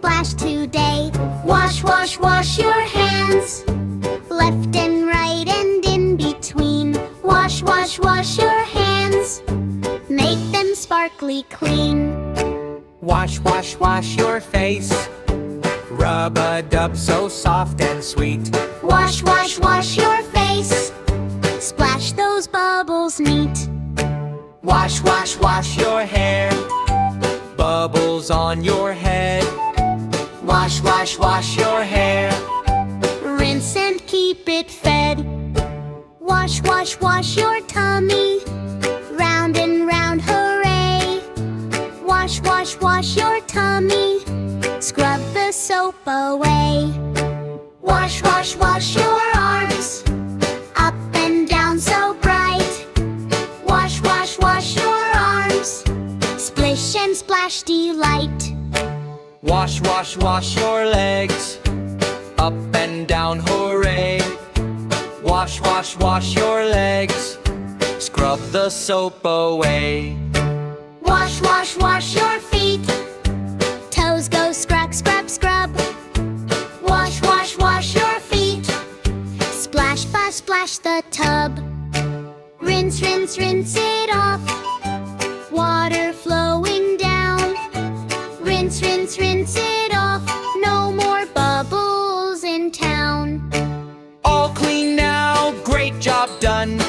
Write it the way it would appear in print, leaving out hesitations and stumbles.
splash today. Wash, wash, wash your hands, left and right and in between. Wash, wash, wash your hands, make them sparkly clean. Wash, wash, wash your face, rub-a-dub so soft and sweet. Wash, wash, wash your face, splash those bubbles neat. Wash, wash, wash your hair, bubbles on your head. Wash, wash, wash your hair, Rinse and keep it fed. Wash, wash, wash your tummy, round and round, hooray. Wash, wash, wash your tummy, scrub the soap away. Wash, wash, wash your arms, up and down so bright. Wash, wash, wash your arms, splish and splash delight. wash, wash, wash your legs, up and down, hooray. Wash, wash, wash your legs, scrub the soap away. Wash, wash, wash your feet, toes go scrub, scrub, scrub. Wash, wash, wash your feet, splash, splash, splash the tub. Rinse, rinse, rinse it off, water flowing down. Rinse, rinse, rinse it off, no more bubbles in town. All clean now, great job done.